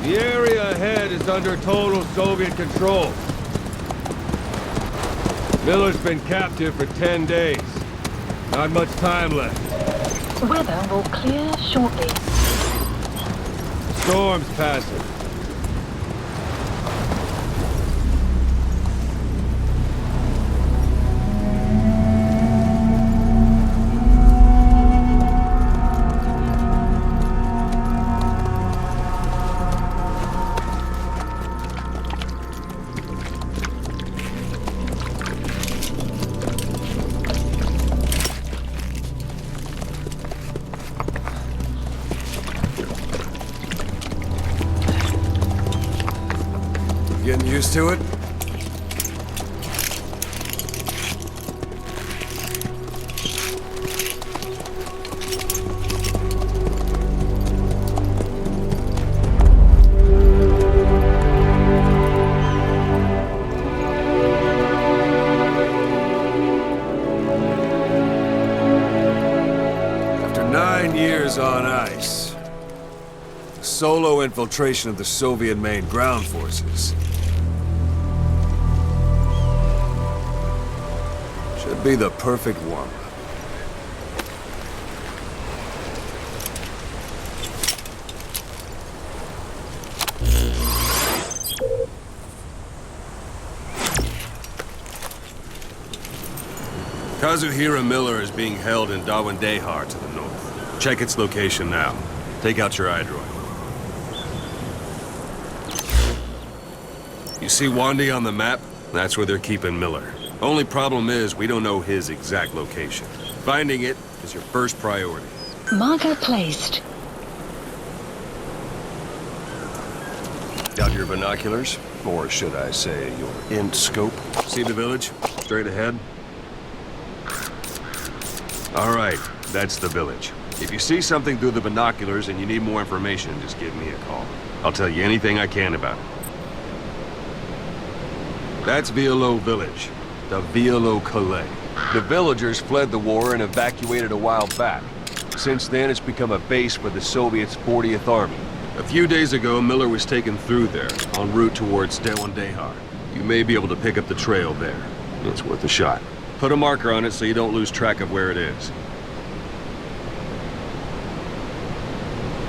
The area ahead is under total Soviet control. Miller's been captive for 10 days. Not much time left. Weather will clear shortly. Storm's passing. Getting used to it? After 9 years on ice, solo infiltration of the Soviet main ground forces should be the perfect warm-up. Kazuhira Miller is being held in Dawandehar to the north. Check its location now. Take out your iDroid. You see Wandi on the map? That's where they're keeping Miller. Only problem is, we don't know his exact location. Finding it is your first priority. Marker placed. Got your binoculars? Or should I say, your int scope? See the village? Straight ahead? All right, that's the village. If you see something through the binoculars and you need more information, just give me a call. I'll tell you anything I can about it. That's Violo Village. The Violo Calais. The villagers fled the war and evacuated a while back. Since then, it's become a base for the Soviets' 40th Army. A few days ago, Miller was taken through there, en route towards Dawandehar. You may be able to pick up the trail there. It's worth a shot. Put a marker on it so you don't lose track of where it is.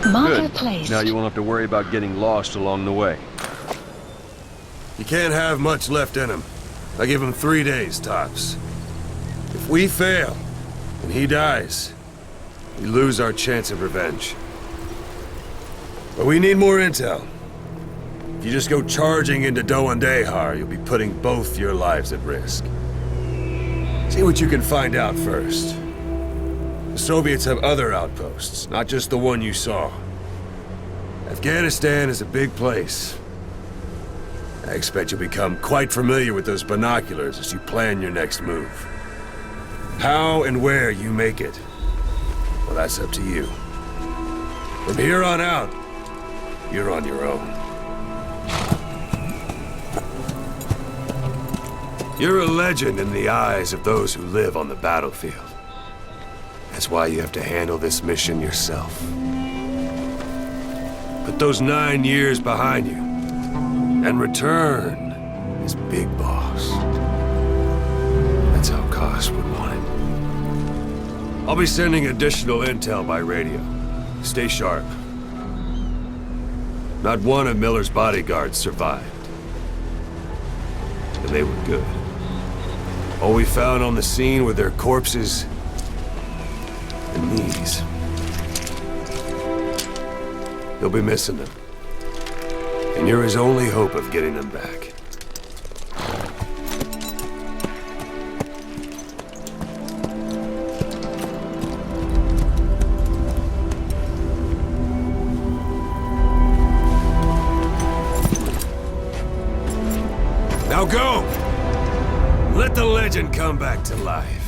Marker Good. placed. Now you won't have to worry about getting lost along the way. You can't have much left in him. I give him 3 days, tops. If we fail, and he dies, we lose our chance of revenge. But we need more intel. If you just go charging into Dawandehar, you'll be putting both your lives at risk. See what you can find out first. The Soviets have other outposts, not just the one you saw. Afghanistan is a big place. I expect you'll become quite familiar with those binoculars as you plan your next move. How and where you make it, well, that's up to you. From here on out, you're on your own. You're a legend in the eyes of those who live on the battlefield. That's why you have to handle this mission yourself. Put those 9 years behind you, and return as Big Boss. That's how Koss would want it. I'll be sending additional intel by radio. Stay sharp. Not one of Miller's bodyguards survived. And they were good. All we found on the scene were their corpses and knees. You'll be missing them. And you're his only hope of getting them back. Now go! Let the legend come back to life.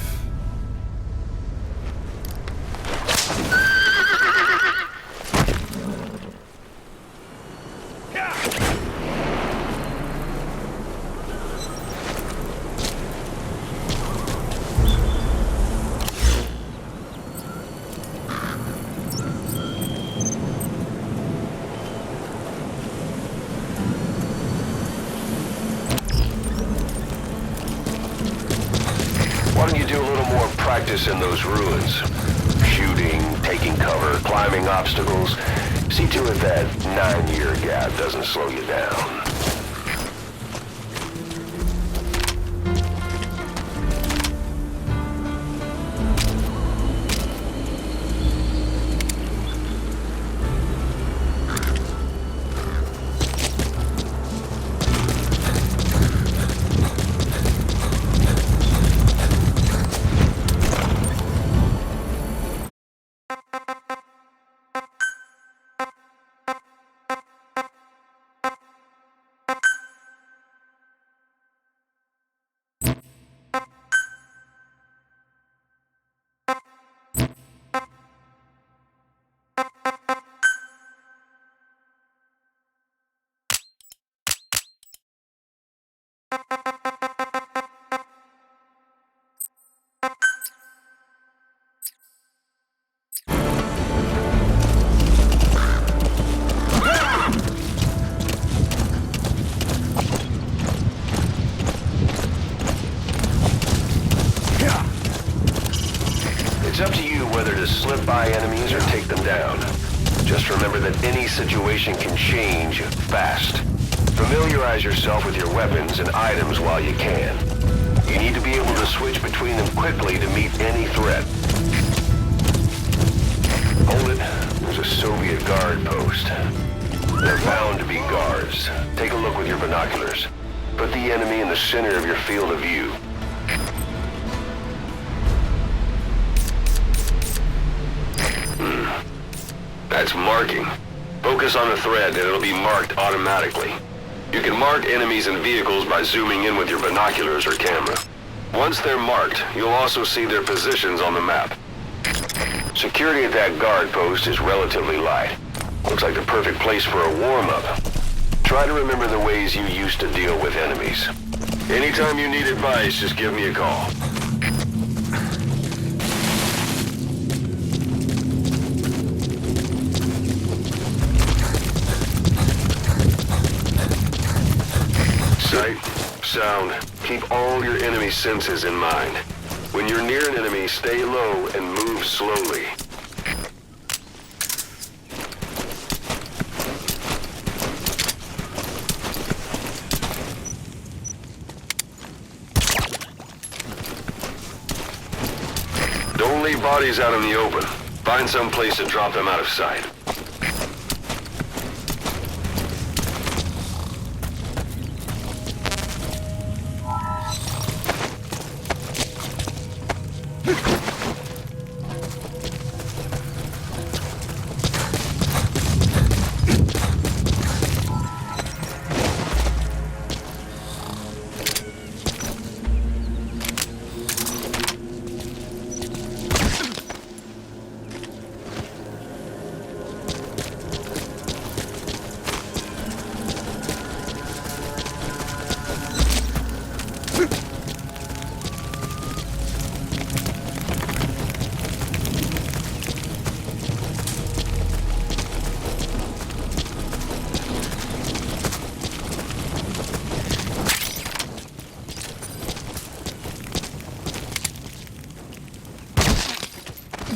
practice in those ruins. Shooting, taking cover, climbing obstacles. See to it that 9-year gap doesn't slow you down. It's up to you whether to slip by enemies or take them down. Just remember that any situation can change fast. Familiarize yourself with your weapons and items while you can. You need to be able to switch between them quickly to meet any threat. Hold it. There's a Soviet guard post. They're bound to be guards. Take a look with your binoculars. Put the enemy in the center of your field of view. That's marking. Focus on the thread and it'll be marked automatically. You can mark enemies and vehicles by zooming in with your binoculars or camera. Once they're marked, you'll also see their positions on the map. Security at that guard post is relatively light. Looks like the perfect place for a warm-up. Try to remember the ways you used to deal with enemies. Anytime you need advice, just give me a call. Sight, sound, keep all your enemy senses in mind. When you're near an enemy, stay low and move slowly. Don't leave bodies out in the open. Find some place to drop them out of sight.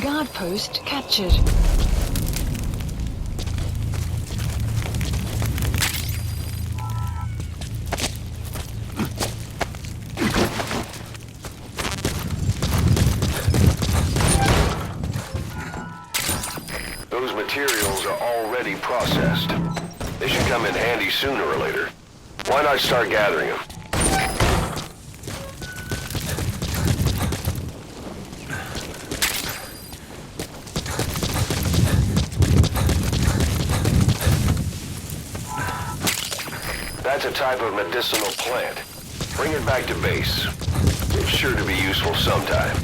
Guard post captured. Those materials are already processed. They should come in handy sooner or later. Why not start gathering them? That's a type of medicinal plant. Bring it back to base. It's sure to be useful sometime.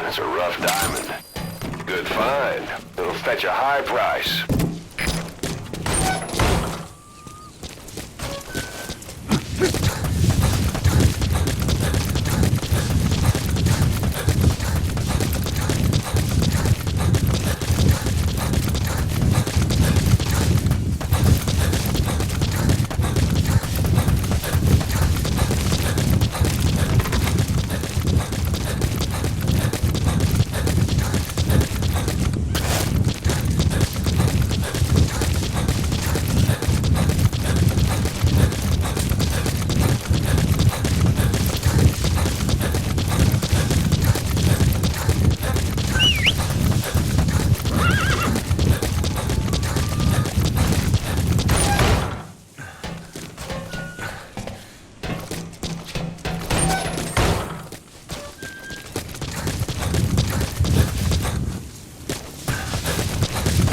That's a rough diamond. Good find. It'll fetch a high price.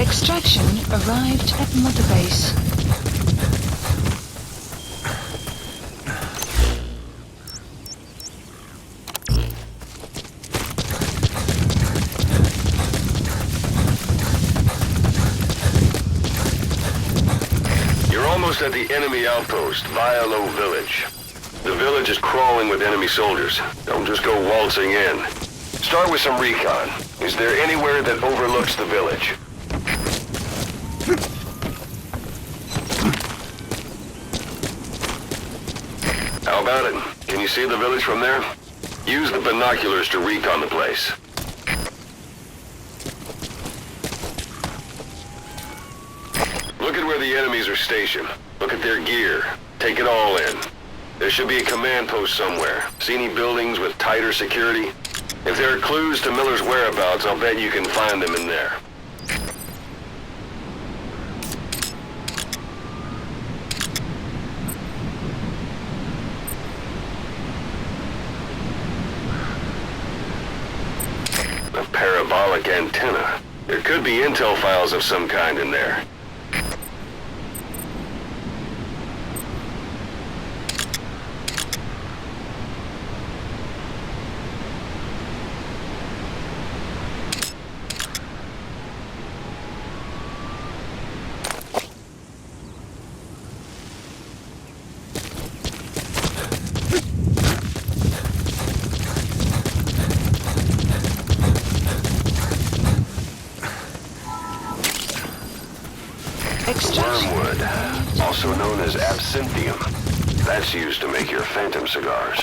Extraction arrived at Mother Base. You're almost at the enemy outpost, Vialo Village. The village is crawling with enemy soldiers. Don't just go waltzing in. Start with some recon. Is there anywhere that overlooks the village? How about it? Can you see the village from there? Use the binoculars to recon the place. Look at where the enemies are stationed. Look at their gear. Take it all in. There should be a command post somewhere. See any buildings with tighter security? If there are clues to Miller's whereabouts, I'll bet you can find them in there. A parabolic antenna. There could be intel files of some kind in there. Wormwood, also known as absinthium. That's used to make your phantom cigars.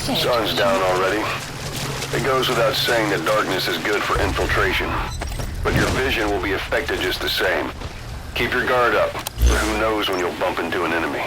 said. Sun's down already. It goes without saying that darkness is good for infiltration. But your vision will be affected just the same. Keep your guard up, for who knows when you'll bump into an enemy.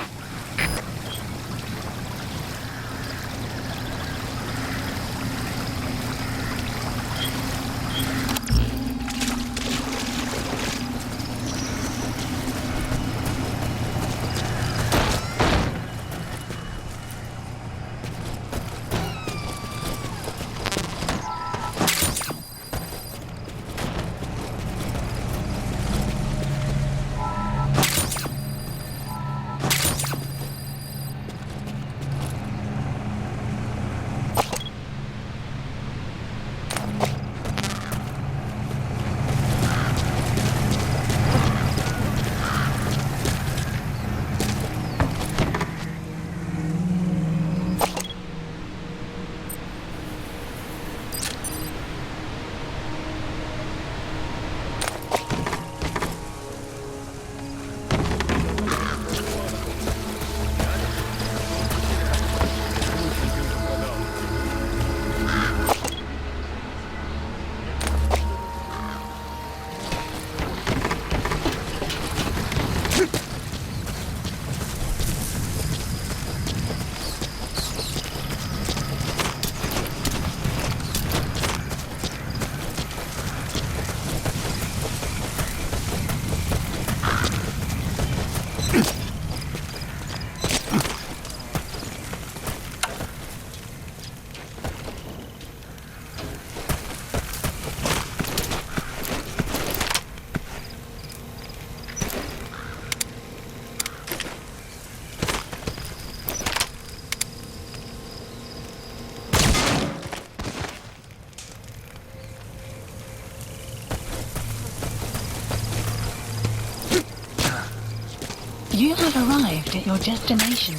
You have arrived at your destination.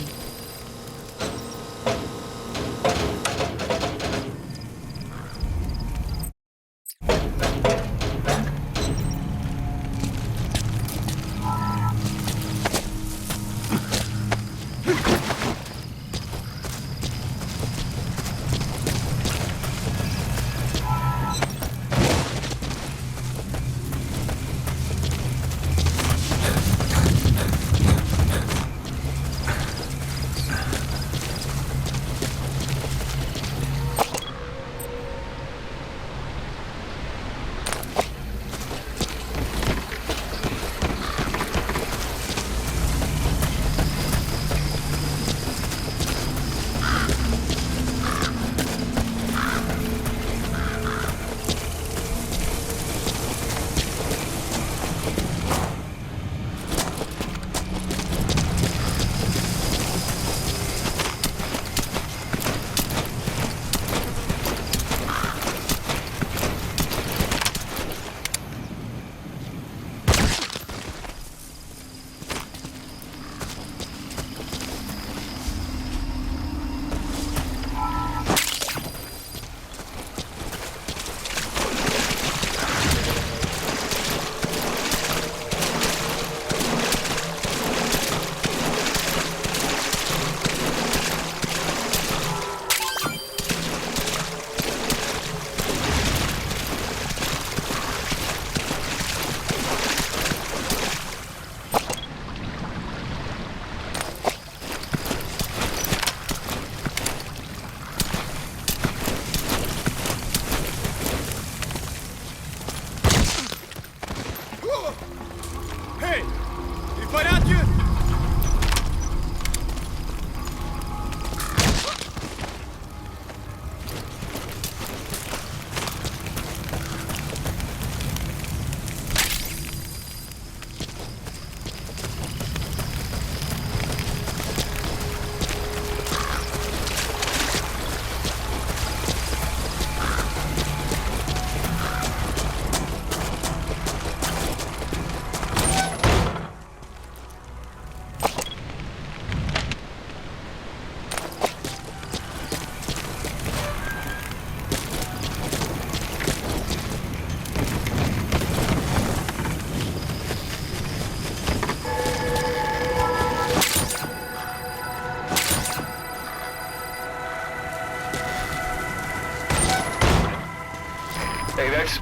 Hey, that's...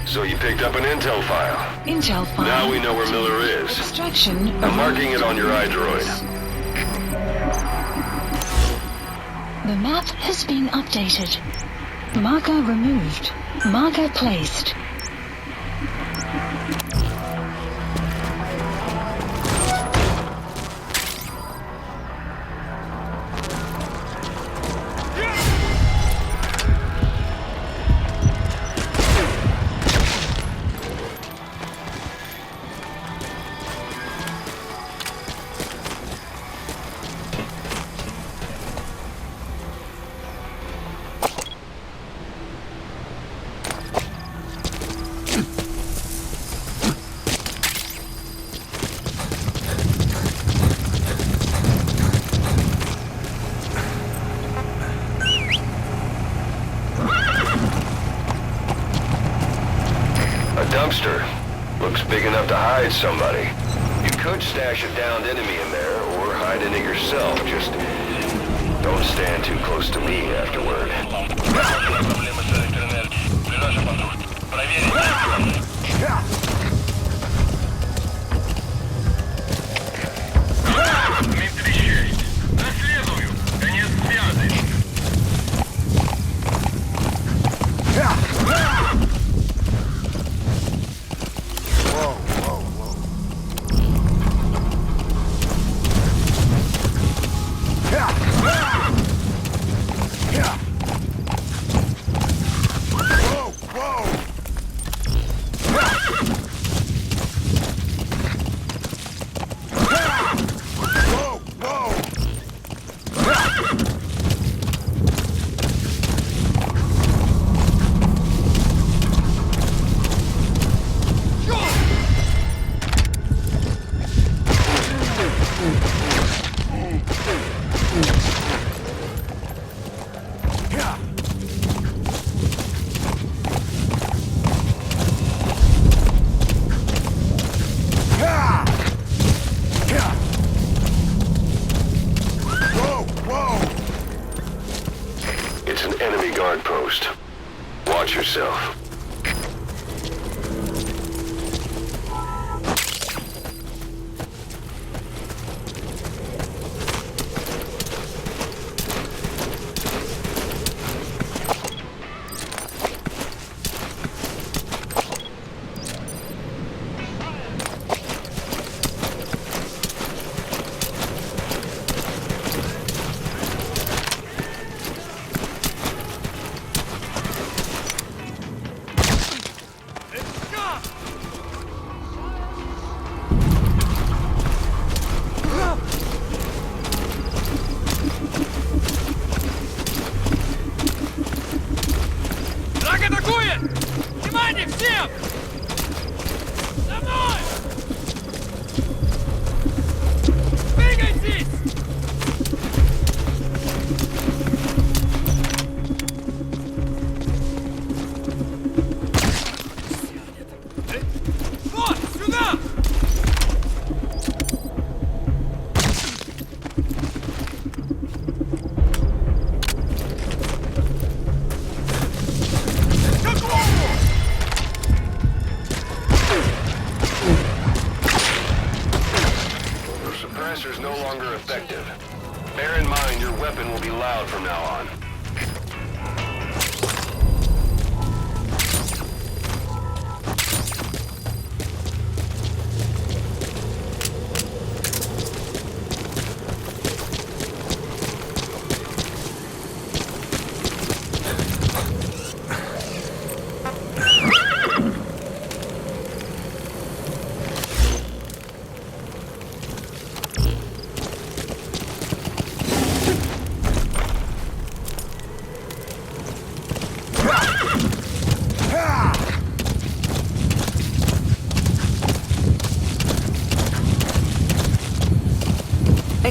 So you picked up an intel file. Intel file. Now we know where Miller is. Extraction. I'm marking it on your iDroid. The map has been updated. Marker removed. Marker placed. Dumpster. Looks big enough to hide somebody. You could stash a downed enemy in there, or hide in it yourself. Just don't stand too close to me afterward. It's an enemy guard post. Watch yourself.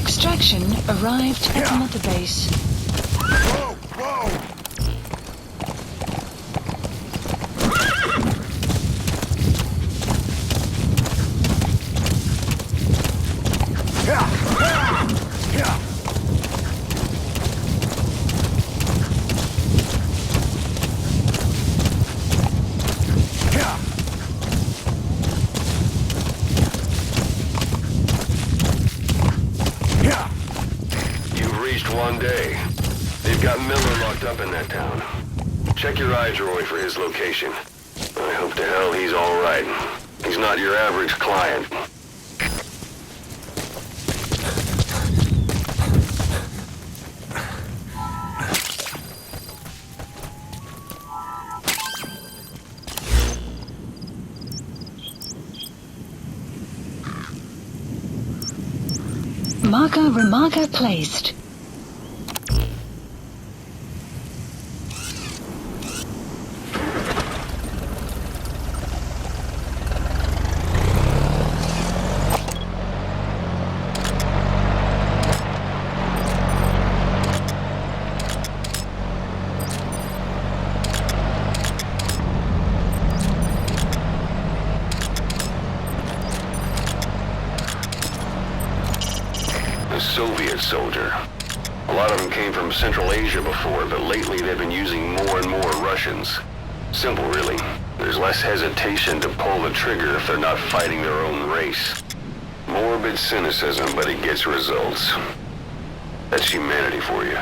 Extraction arrived at the mother base. Whoa! Whoa! You've reached 1 day. They've got Miller locked up in that town. Check your iDroid for his location. I hope to hell he's all right. He's not your average client. Remarker placed. Soviet soldier. A lot of them came from Central Asia before, but lately they've been using more and more Russians. Simple, really. There's less hesitation to pull the trigger if they're not fighting their own race. Morbid cynicism, but it gets results. That's humanity for you.